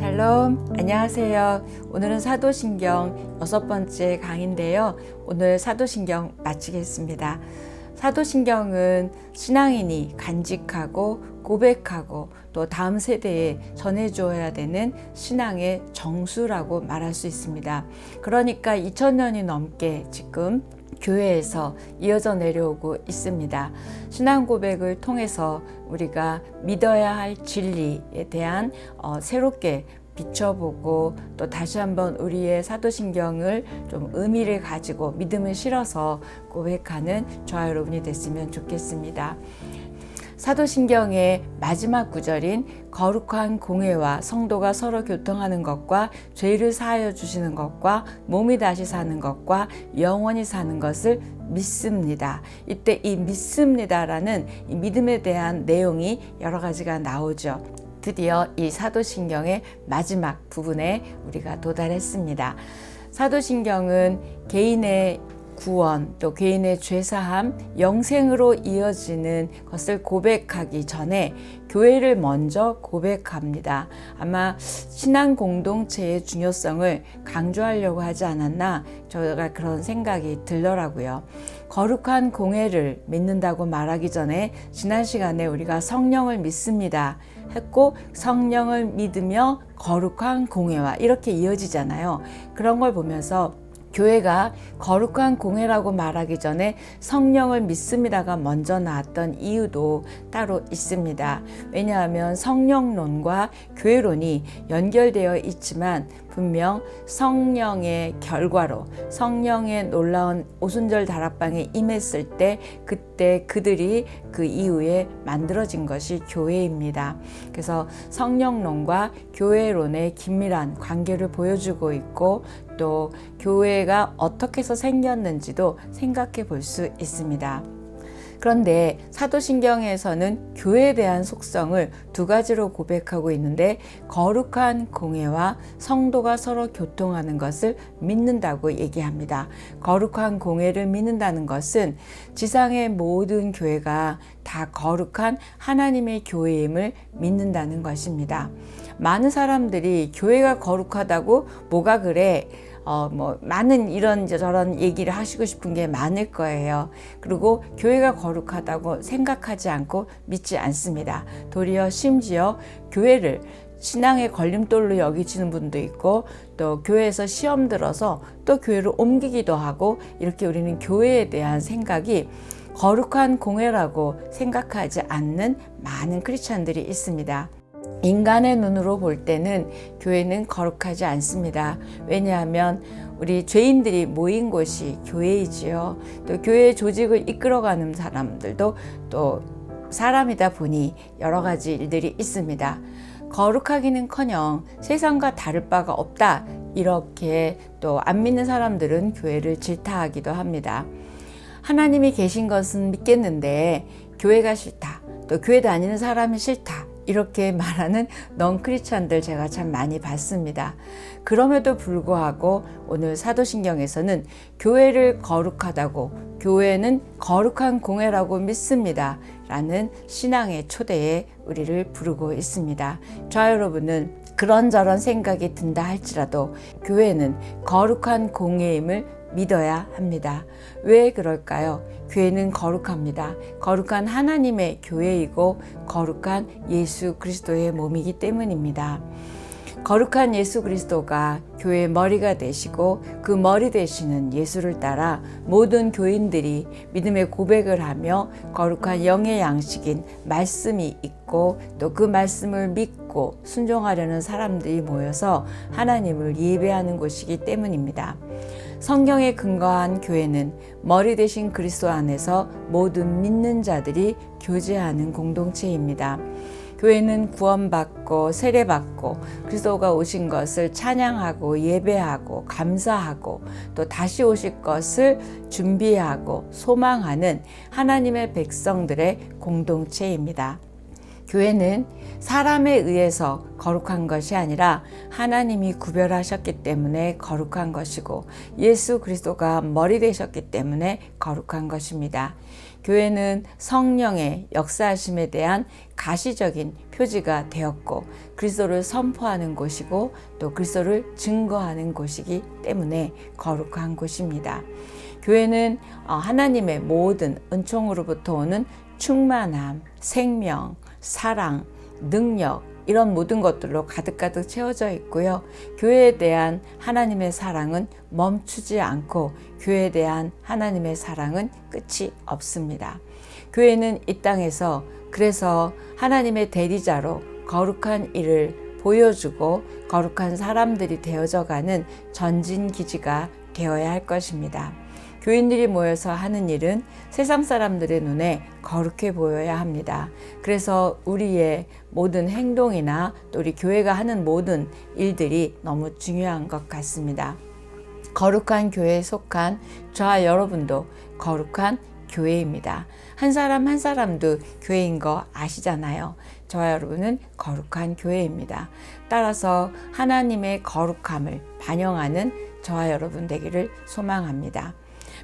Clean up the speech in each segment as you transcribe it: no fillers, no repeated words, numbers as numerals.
샬롬, 안녕하세요. 오늘은 사도신경 6번째 강의인데요. 오늘 사도신경 마치겠습니다. 사도신경은 신앙인이 간직하고 고백하고 또 다음 세대에 전해줘야 되는 신앙의 정수라고 말할 수 있습니다. 그러니까 2000년이 넘게 지금 교회에서 이어져 내려오고 있습니다. 신앙 고백을 통해서 우리가 믿어야 할 진리에 대한 새롭게 비춰보고 또 다시 한번 우리의 사도신경을 좀 의미를 가지고 믿음을 실어서 고백하는 저와 여러분이 됐으면 좋겠습니다. 사도신경의 마지막 구절인 거룩한 공회와 성도가 서로 교통하는 것과 죄를 사하여 주시는 것과 몸이 다시 사는 것과 영원히 사는 것을 믿습니다. 이때 이 믿습니다라는 이 믿음에 대한 내용이 여러 가지가 나오죠. 드디어 이 사도신경의 마지막 부분에 우리가 도달했습니다. 사도신경은 개인의 구원, 또 개인의 죄사함, 영생으로 이어지는 것을 고백하기 전에 교회를 먼저 고백합니다. 아마 신앙 공동체의 중요성을 강조하려고 하지 않았나 저가 그런 생각이 들더라고요. 거룩한 공회를 믿는다고 말하기 전에 지난 시간에 우리가 성령을 믿습니다 했고 성령을 믿으며 거룩한 공회와 이렇게 이어지잖아요. 그런 걸 보면서 교회가 거룩한 공회라고 말하기 전에 성령을 믿습니다가 먼저 나왔던 이유도 따로 있습니다. 왜냐하면 성령론과 교회론이 연결되어 있지만 분명 성령의 결과로 성령의 놀라운 오순절 다락방에 임했을 때 그때 그들이 그 이후에 만들어진 것이 교회입니다. 그래서 성령론과 교회론의 긴밀한 관계를 보여주고 있고 또 교회가 어떻게 해서 생겼는지도 생각해 볼 수 있습니다. 그런데 사도신경에서는 교회에 대한 속성을 두 가지로 고백하고 있는데 거룩한 공회와 성도가 서로 교통하는 것을 믿는다고 얘기합니다. 거룩한 공회를 믿는다는 것은 지상의 모든 교회가 다 거룩한 하나님의 교회임을 믿는다는 것입니다. 많은 사람들이 교회가 거룩하다고 뭐가 그래? 많은 이런 저런 얘기를 하시고 싶은 게 많을 거예요. 그리고 교회가 거룩하다고 생각하지 않고 믿지 않습니다. 도리어 심지어 교회를 신앙의 걸림돌로 여기시는 분도 있고 또 교회에서 시험 들어서 또 교회를 옮기기도 하고 이렇게 우리는 교회에 대한 생각이 거룩한 공회라고 생각하지 않는 많은 크리스찬들이 있습니다. 인간의 눈으로 볼 때는 교회는 거룩하지 않습니다. 왜냐하면 우리 죄인들이 모인 곳이 교회이지요. 또 교회 조직을 이끌어가는 사람들도 또 사람이다 보니 여러 가지 일들이 있습니다. 거룩하기는커녕 세상과 다를 바가 없다. 이렇게 또 안 믿는 사람들은 교회를 질타하기도 합니다. 하나님이 계신 것은 믿겠는데 교회가 싫다. 또 교회 다니는 사람이 싫다. 이렇게 말하는 넌크리스찬들 제가 참 많이 봤습니다. 그럼에도 불구하고 오늘 사도신경에서는 교회를 거룩하다고 교회는 거룩한 공회라고 믿습니다 라는 신앙의 초대에 우리를 부르고 있습니다. 저와 여러분은 그런저런 생각이 든다 할지라도 교회는 거룩한 공회임을 믿어야 합니다. 왜 그럴까요? 교회는 거룩합니다. 거룩한 하나님의 교회이고 거룩한 예수 그리스도의 몸이기 때문입니다. 거룩한 예수 그리스도가 교회의 머리가 되시고 그 머리 되시는 예수를 따라 모든 교인들이 믿음의 고백을 하며 거룩한 영의 양식인 말씀이 있고 또 그 말씀을 믿고 순종하려는 사람들이 모여서 하나님을 예배하는 곳이기 때문입니다. 성경에 근거한 교회는 머리 되신 그리스도 안에서 모든 믿는 자들이 교제하는 공동체입니다. 교회는 구원받고 세례받고 그리스도가 오신 것을 찬양하고 예배하고 감사하고 또 다시 오실 것을 준비하고 소망하는 하나님의 백성들의 공동체입니다. 교회는 사람에 의해서 거룩한 것이 아니라 하나님이 구별하셨기 때문에 거룩한 것이고 예수 그리스도가 머리 되셨기 때문에 거룩한 것입니다. 교회는 성령의 역사하심에 대한 가시적인 표지가 되었고 그리스도를 선포하는 곳이고 또 그리스도를 증거하는 곳이기 때문에 거룩한 곳입니다. 교회는 하나님의 모든 은총으로부터 오는 충만함, 생명, 사랑, 능력 이런 모든 것들로 가득가득 채워져 있고요. 교회에 대한 하나님의 사랑은 멈추지 않고 교회에 대한 하나님의 사랑은 끝이 없습니다. 교회는 이 땅에서 그래서 하나님의 대리자로 거룩한 일을 보여주고 거룩한 사람들이 되어져가는 전진기지가 되어야 할 것입니다. 교인들이 모여서 하는 일은 세상 사람들의 눈에 거룩해 보여야 합니다. 그래서 우리의 모든 행동이나 또 우리 교회가 하는 모든 일들이 너무 중요한 것 같습니다. 거룩한 교회에 속한 저와 여러분도 거룩한 교회입니다. 한 사람 한 사람도 교회인 거 아시잖아요. 저와 여러분은 거룩한 교회입니다. 따라서 하나님의 거룩함을 반영하는 저와 여러분 되기를 소망합니다.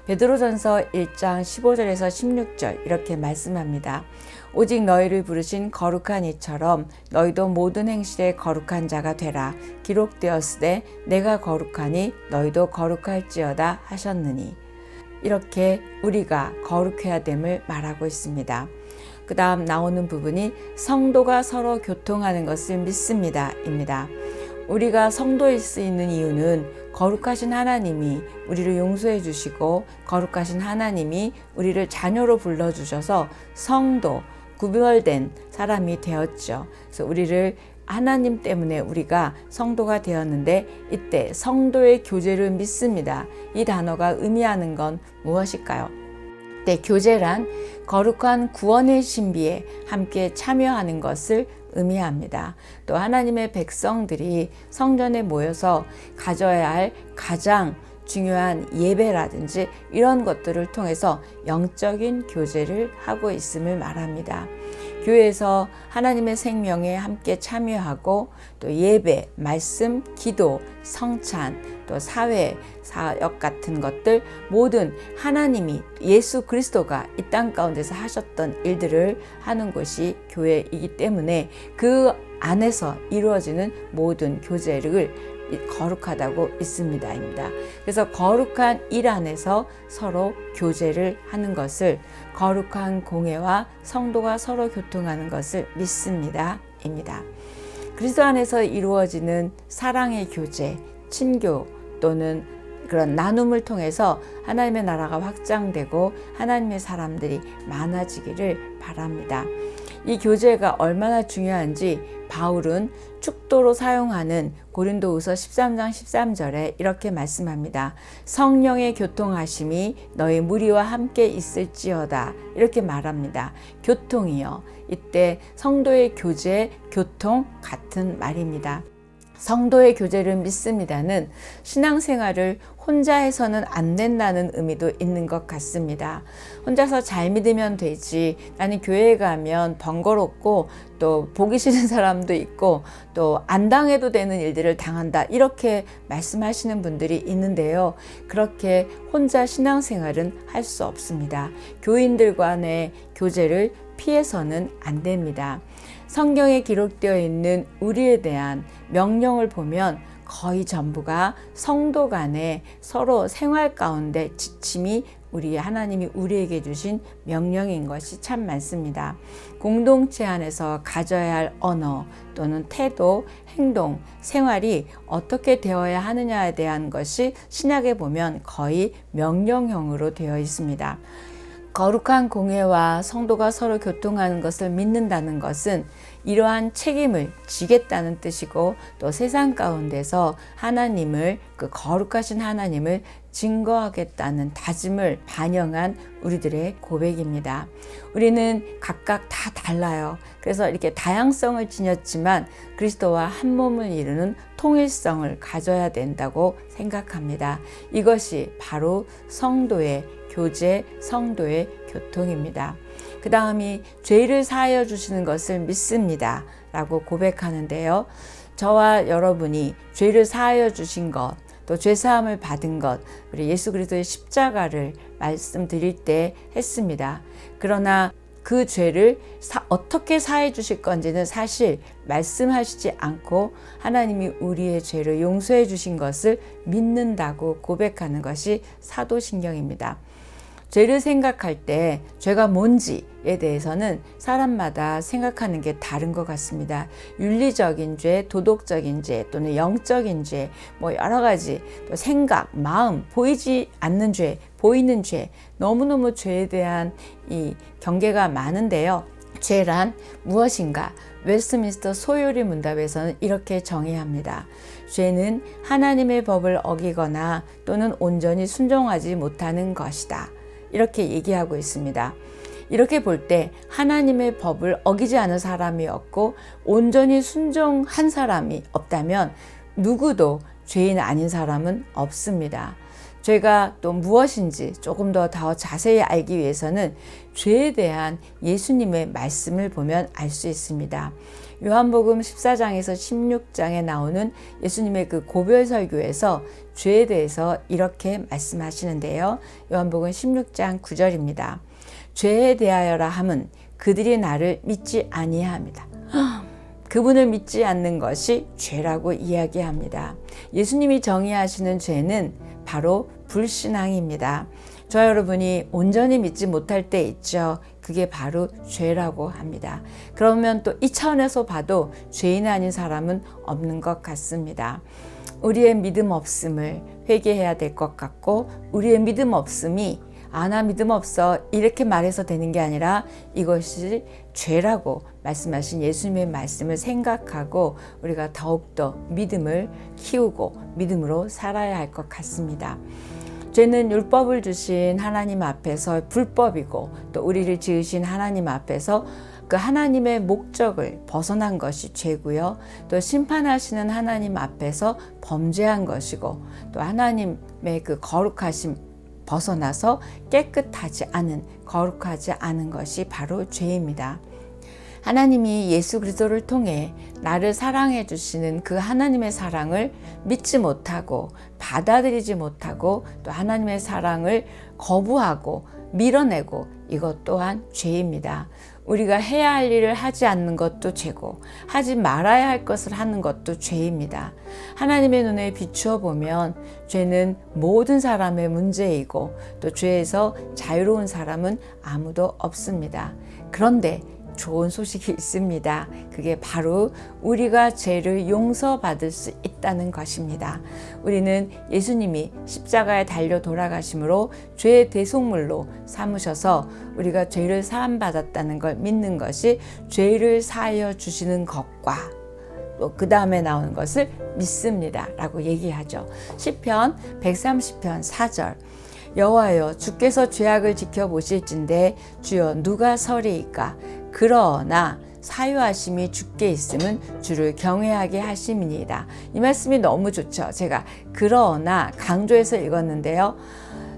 베드로전서 1장 15절에서 16절 이렇게 말씀합니다. 오직 너희를 부르신 거룩한 이처럼 너희도 모든 행실에 거룩한 자가 되라. 기록되었으되 내가 거룩하니 너희도 거룩할지어다 하셨느니. 이렇게 우리가 거룩해야 됨을 말하고 있습니다. 그 다음 나오는 부분이 성도가 서로 교통하는 것을 믿습니다 입니다. 우리가 성도일 수 있는 이유는 거룩하신 하나님이 우리를 용서해 주시고 거룩하신 하나님이 우리를 자녀로 불러주셔서 성도, 구별된 사람이 되었죠. 그래서 우리를 하나님 때문에 우리가 성도가 되었는데 이때 성도의 교제를 믿습니다. 이 단어가 의미하는 건 무엇일까요? 네, 교제란 거룩한 구원의 신비에 함께 참여하는 것을 의미합니다. 또 하나님의 백성들이 성전에 모여서 가져야 할 가장 중요한 예배라든지 이런 것들을 통해서 영적인 교제를 하고 있음을 말합니다. 교회에서 하나님의 생명에 함께 참여하고 또 예배, 말씀, 기도, 성찬, 또 사회, 사역 같은 것들 모든 하나님이 예수 그리스도가 이 땅 가운데서 하셨던 일들을 하는 곳이 교회이기 때문에 그 안에서 이루어지는 모든 교제를 거룩하다고 있습니다입니다. 그래서 거룩한 일 안에서 서로 교제를 하는 것을 거룩한 공회와 성도가 서로 교통하는 것을 믿습니다입니다. 그리스도 안에서 이루어지는 사랑의 교제, 친교 또는 그런 나눔을 통해서 하나님의 나라가 확장되고 하나님의 사람들이 많아지기를 바랍니다. 이 교제가 얼마나 중요한지 바울은 축도로 사용하는 고린도후서 13장 13절에 이렇게 말씀합니다. 성령의 교통하심이 너희 무리와 함께 있을지어다 이렇게 말합니다. 교통이요. 이때 성도의 교제, 교통 같은 말입니다. 성도의 교제를 믿습니다는 신앙생활을 혼자 해서는 안 된다는 의미도 있는 것 같습니다. 혼자서 잘 믿으면 되지, 나는 교회에 가면 번거롭고 또 보기 싫은 사람도 있고 또 안 당해도 되는 일들을 당한다 이렇게 말씀하시는 분들이 있는데요. 그렇게 혼자 신앙생활은 할 수 없습니다. 교인들 간의 교제를 피해서는 안 됩니다. 성경에 기록되어 있는 우리에 대한 명령을 보면 거의 전부가 성도 간에 서로 생활 가운데 지침이 하나님이 우리에게 주신 명령인 것이 참 많습니다. 공동체 안에서 가져야 할 언어 또는 태도, 행동, 생활이 어떻게 되어야 하느냐에 대한 것이 신약에 보면 거의 명령형으로 되어 있습니다. 거룩한 공회와 성도가 서로 교통하는 것을 믿는다는 것은 이러한 책임을 지겠다는 뜻이고 또 세상 가운데서 하나님을 그 거룩하신 하나님을 증거하겠다는 다짐을 반영한 우리들의 고백입니다. 우리는 각각 다 달라요. 그래서 이렇게 다양성을 지녔지만 그리스도와 한 몸을 이루는 통일성을 가져야 된다고 생각합니다. 이것이 바로 성도의 교제, 성도의 교통입니다. 그 그 다음이 죄를 사하여 주시는 것을 믿습니다 라고 고백하는데요. 저와 여러분이 죄를 사하여 주신 것, 또 죄사함을 받은 것, 우리 예수 그리스도의 십자가를 말씀드릴 때 했습니다. 그러나 그 죄를 어떻게 사해 주실 건지는 사실 말씀하시지 않고 하나님이 우리의 죄를 용서해 주신 것을 믿는다고 고백하는 것이 사도신경입니다. 죄를 생각할 때 죄가 뭔지에 대해서는 사람마다 생각하는 게 다른 것 같습니다. 윤리적인 죄, 도덕적인 죄, 또는 영적인 죄, 여러 가지, 또 생각, 마음, 보이지 않는 죄, 보이는 죄, 너무너무 죄에 대한 이 경계가 많은데요. 죄란 무엇인가? 웨스트민스터 소요리 문답에서는 이렇게 정의합니다. 죄는 하나님의 법을 어기거나 또는 온전히 순종하지 못하는 것이다. 이렇게 얘기하고 있습니다. 이렇게 볼 때 하나님의 법을 어기지 않은 사람이 없고 온전히 순종한 사람이 없다면 누구도 죄인 아닌 사람은 없습니다. 죄가 또 무엇인지 조금 더 자세히 알기 위해서는 죄에 대한 예수님의 말씀을 보면 알 수 있습니다. 요한복음 14장에서 16장에 나오는 예수님의 그 고별 설교에서 죄에 대해서 이렇게 말씀하시는데요. 요한복음 16장 9절입니다. 죄에 대하여라 함은 그들이 나를 믿지 아니하합니다. 그분을 믿지 않는 것이 죄라고 이야기합니다. 예수님이 정의하시는 죄는 바로 불신앙입니다. 저 여러분이 온전히 믿지 못할 때 있죠. 그게 바로 죄라고 합니다. 그러면 또 이 차원에서 봐도 죄인 아닌 사람은 없는 것 같습니다. 우리의 믿음 없음을 회개해야 될 것 같고, 우리의 믿음 없음이 나 믿음 없어 이렇게 말해서 되는 게 아니라 이것이 죄라고 말씀하신 예수님의 말씀을 생각하고 우리가 더욱더 믿음을 키우고 믿음으로 살아야 할 것 같습니다. 죄는 율법을 주신 하나님 앞에서 불법이고, 또 우리를 지으신 하나님 앞에서 그 하나님의 목적을 벗어난 것이 죄고요. 또 심판하시는 하나님 앞에서 범죄한 것이고, 또 하나님의 그 거룩하심 벗어나서 깨끗하지 않은, 거룩하지 않은 것이 바로 죄입니다. 하나님이 예수 그리스도를 통해 나를 사랑해 주시는 그 하나님의 사랑을 믿지 못하고 받아들이지 못하고 또 하나님의 사랑을 거부하고 밀어내고, 이것 또한 죄입니다. 우리가 해야 할 일을 하지 않는 것도 죄고 하지 말아야 할 것을 하는 것도 죄입니다. 하나님의 눈에 비추어 보면 죄는 모든 사람의 문제이고 또 죄에서 자유로운 사람은 아무도 없습니다. 그런데 좋은 소식이 있습니다. 그게 바로 우리가 죄를 용서받을 수 있다는 것입니다. 우리는 예수님이 십자가에 달려 돌아가심으로 죄의 대속물로 삼으셔서 우리가 죄를 사함받았다는 걸 믿는 것이 죄를 사하여 주시는 것과 또 그 다음에 나오는 것을 믿습니다 라고 얘기하죠. 시편 130편 4절, 여호와여 주께서 죄악을 지켜보실진대 주여 누가 서리이까? 그러나 사유하심이 주께 있음은 주를 경외하게 하심이니이다. 이 말씀이 너무 좋죠. 제가 그러나 강조해서 읽었는데요.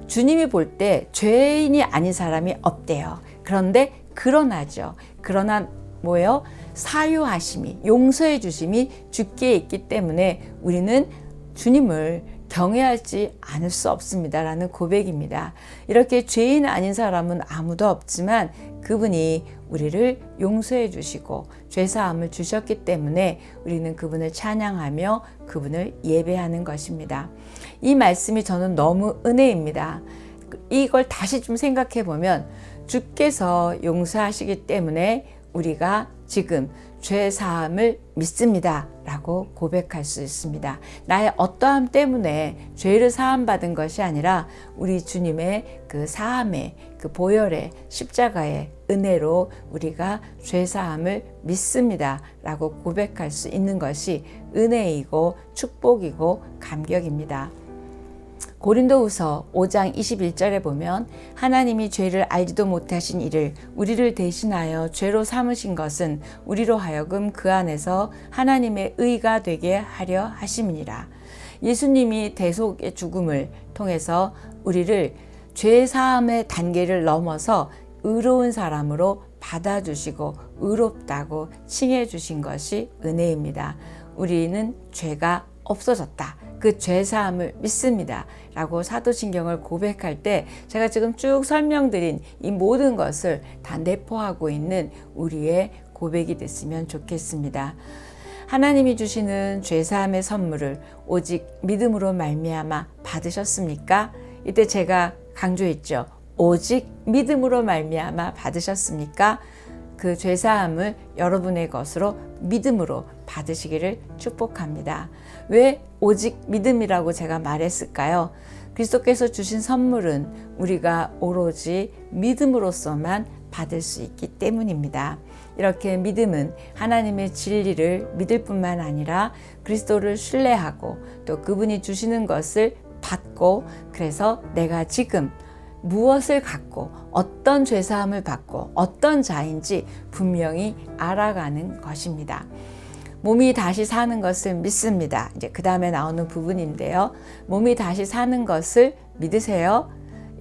주님이 볼 때 죄인이 아닌 사람이 없대요. 그런데 그러나죠. 그러나 뭐예요? 사유하심이, 용서해 주심이 주께 있기 때문에 우리는 주님을 경외하지 않을 수 없습니다라는 고백입니다. 이렇게 죄인 아닌 사람은 아무도 없지만 그분이 우리를 용서해 주시고 죄사함을 주셨기 때문에 우리는 그분을 찬양하며 그분을 예배하는 것입니다. 이 말씀이 저는 너무 은혜입니다. 이걸 다시 좀 생각해 보면 주께서 용서하시기 때문에 우리가 지금 죄사함을 믿습니다 라고 고백할 수 있습니다. 나의 어떠함 때문에 죄를 사함받은 것이 아니라 우리 주님의 그 사함의 그 보혈의 십자가의 은혜로 우리가 죄사함을 믿습니다 라고 고백할 수 있는 것이 은혜이고 축복이고 감격입니다. 고린도후서 5장 21절에 보면 하나님이 죄를 알지도 못하신 이를 우리를 대신하여 죄로 삼으신 것은 우리로 하여금 그 안에서 하나님의 의가 되게 하려 하심이니라. 예수님이 대속의 죽음을 통해서 우리를 죄 사함의 단계를 넘어서 의로운 사람으로 받아주시고 의롭다고 칭해 주신 것이 은혜입니다. 우리는 죄가 없어졌다. 그 죄사함을 믿습니다. 라고 사도신경을 고백할 때 제가 지금 쭉 설명드린 이 모든 것을 다 내포하고 있는 우리의 고백이 됐으면 좋겠습니다. 하나님이 주시는 죄사함의 선물을 오직 믿음으로 말미암아 받으셨습니까? 이때 제가 강조했죠. 오직 믿음으로 말미암아 받으셨습니까? 그 죄사함을 여러분의 것으로 믿음으로 받으시기를 축복합니다. 왜 오직 믿음이라고 제가 말했을까요? 그리스도께서 주신 선물은 우리가 오로지 믿음으로서만 받을 수 있기 때문입니다. 이렇게 믿음은 하나님의 진리를 믿을 뿐만 아니라 그리스도를 신뢰하고 또 그분이 주시는 것을 받고, 그래서 내가 지금 무엇을 갖고 어떤 죄사함을 받고 어떤 자인지 분명히 알아가는 것입니다. 몸이 다시 사는 것을 믿습니다. 이제 그 다음에 나오는 부분인데요. 몸이 다시 사는 것을 믿으세요?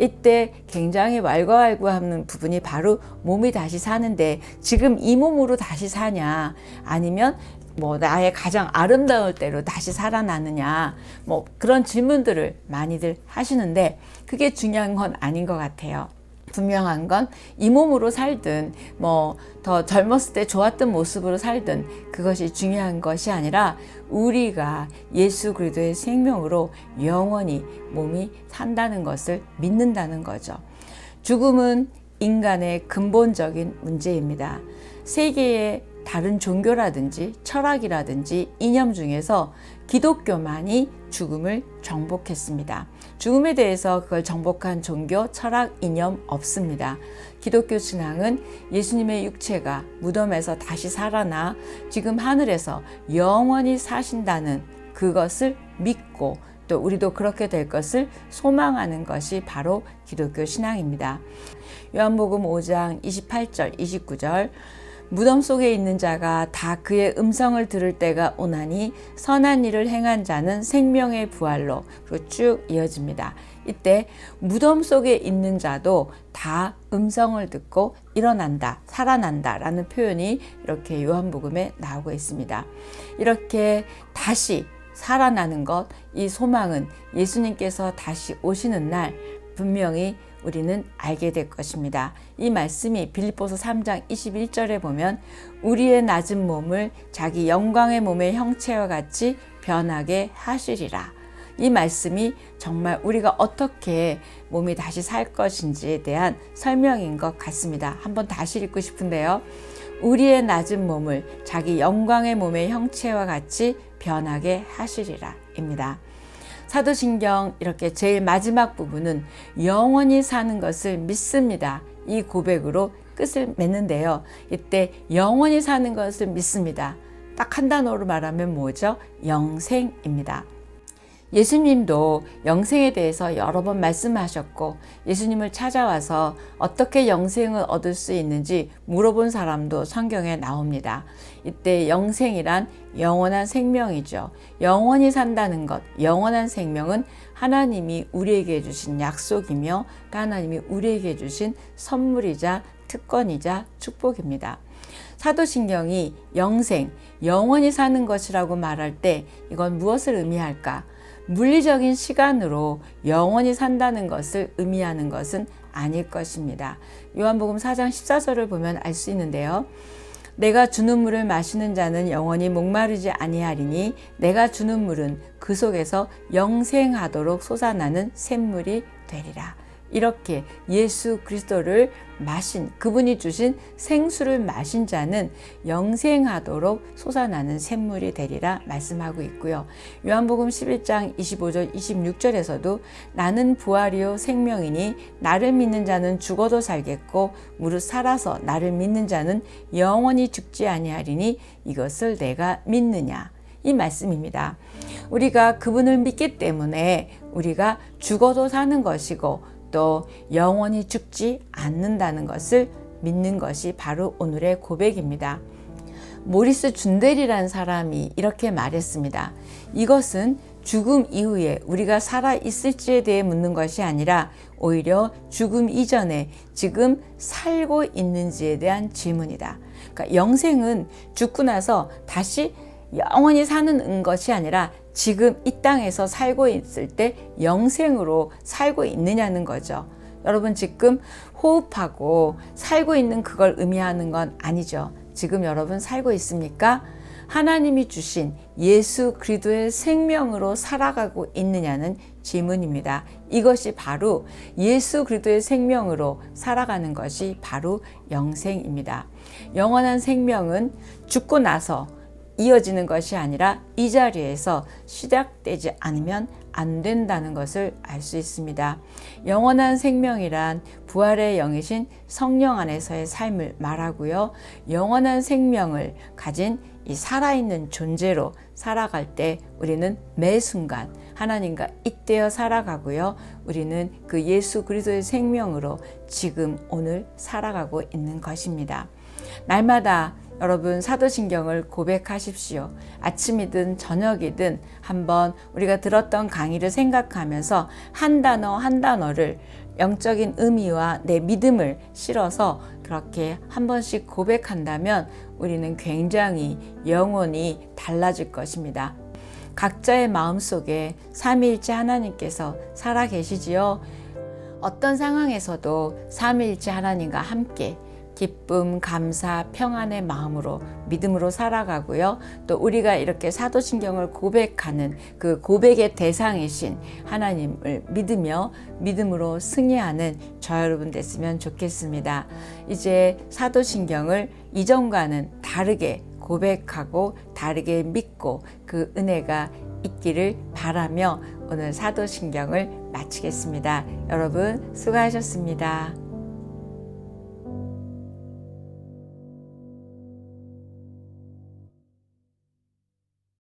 이때 굉장히 왈가왈부하는 부분이 바로 몸이 다시 사는데 지금 이 몸으로 다시 사냐, 아니면 나의 가장 아름다울 때로 다시 살아나느냐, 그런 질문들을 많이들 하시는데 그게 중요한 건 아닌 것 같아요. 분명한 건 이 몸으로 살든 더 젊었을 때 좋았던 모습으로 살든 그것이 중요한 것이 아니라 우리가 예수 그리스도의 생명으로 영원히 몸이 산다는 것을 믿는다는 거죠. 죽음은 인간의 근본적인 문제입니다. 세계의 다른 종교라든지 철학이라든지 이념 중에서 기독교만이 죽음을 정복했습니다. 죽음에 대해서 그걸 정복한 종교, 철학, 이념 없습니다. 기독교 신앙은 예수님의 육체가 무덤에서 다시 살아나 지금 하늘에서 영원히 사신다는 그것을 믿고 또 우리도 그렇게 될 것을 소망하는 것이 바로 기독교 신앙입니다. 요한복음 5장 28절, 29절 무덤 속에 있는 자가 다 그의 음성을 들을 때가 오나니 선한 일을 행한 자는 생명의 부활로, 그리고 쭉 이어집니다. 이때 무덤 속에 있는 자도 다 음성을 듣고 일어난다, 살아난다 라는 표현이 이렇게 요한복음에 나오고 있습니다. 이렇게 다시 살아나는 것, 이 소망은 예수님께서 다시 오시는 날 분명히 우리는 알게 될 것입니다. 이 말씀이 빌립보서 3장 21절에 보면 우리의 낮은 몸을 자기 영광의 몸의 형체와 같이 변하게 하시리라. 이 말씀이 정말 우리가 어떻게 몸이 다시 살 것인지에 대한 설명인 것 같습니다. 한번 다시 읽고 싶은데요. 우리의 낮은 몸을 자기 영광의 몸의 형체와 같이 변하게 하시리라 입니다. 사도신경 이렇게 제일 마지막 부분은 영원히 사는 것을 믿습니다. 이 고백으로 끝을 맺는데요. 이때 영원히 사는 것을 믿습니다. 딱 한 단어로 말하면 뭐죠? 영생입니다. 예수님도 영생에 대해서 여러 번 말씀하셨고 예수님을 찾아와서 어떻게 영생을 얻을 수 있는지 물어본 사람도 성경에 나옵니다. 이때 영생이란 영원한 생명이죠. 영원히 산다는 것, 영원한 생명은 하나님이 우리에게 주신 약속이며 하나님이 우리에게 주신 선물이자 특권이자 축복입니다. 사도신경이 영생, 영원히 사는 것이라고 말할 때 이건 무엇을 의미할까? 물리적인 시간으로 영원히 산다는 것을 의미하는 것은 아닐 것입니다. 요한복음 4장 14절을 보면 알 수 있는데요. 내가 주는 물을 마시는 자는 영원히 목마르지 아니하리니 내가 주는 물은 그 속에서 영생하도록 솟아나는 샘물이 되리라. 이렇게 예수 그리스도를 마신, 그분이 주신 생수를 마신 자는 영생하도록 솟아나는 샘물이 되리라 말씀하고 있고요. 요한복음 11장 25절 26절에서도 나는 부활이요 생명이니 나를 믿는 자는 죽어도 살겠고 무릇 살아서 나를 믿는 자는 영원히 죽지 아니하리니 이것을 내가 믿느냐, 이 말씀입니다. 우리가 그분을 믿기 때문에 우리가 죽어도 사는 것이고 또 영원히 죽지 않는다는 것을 믿는 것이 바로 오늘의 고백입니다. 모리스 준델이라는 사람이 이렇게 말했습니다. 이것은 죽음 이후에 우리가 살아 있을지에 대해 묻는 것이 아니라 오히려 죽음 이전에 지금 살고 있는지에 대한 질문이다. 그러니까 영생은 죽고 나서 다시 영원히 사는 것이 아니라 지금 이 땅에서 살고 있을 때 영생으로 살고 있느냐는 거죠. 여러분 지금 호흡하고 살고 있는 그걸 의미하는 건 아니죠. 지금 여러분 살고 있습니까? 하나님이 주신 예수 그리스도의 생명으로 살아가고 있느냐는 질문입니다. 이것이 바로 예수 그리스도의 생명으로 살아가는 것이 바로 영생입니다. 영원한 생명은 죽고 나서 이어지는 것이 아니라 이 자리에서 시작되지 않으면 안 된다는 것을 알 수 있습니다. 영원한 생명이란 부활의 영이신 성령 안에서의 삶을 말하고요. 영원한 생명을 가진 이 살아있는 존재로 살아갈 때 우리는 매 순간 하나님과 잇대어 살아가고요. 우리는 그 예수 그리스도의 생명으로 지금 오늘 살아가고 있는 것입니다. 날마다 여러분 사도신경을 고백하십시오. 아침이든 저녁이든 한번 우리가 들었던 강의를 생각하면서 한 단어 한 단어를 영적인 의미와 내 믿음을 실어서 그렇게 한 번씩 고백한다면 우리는 굉장히 영혼이 달라질 것입니다. 각자의 마음속에 삼위일체 하나님께서 살아 계시지요. 어떤 상황에서도 삼위일체 하나님과 함께 기쁨, 감사, 평안의 마음으로 믿음으로 살아가고요. 또 우리가 이렇게 사도신경을 고백하는 그 고백의 대상이신 하나님을 믿으며 믿음으로 승리하는 저 여러분 됐으면 좋겠습니다. 이제 사도신경을 이전과는 다르게 고백하고 다르게 믿고 그 은혜가 있기를 바라며 오늘 사도신경을 마치겠습니다. 여러분 수고하셨습니다.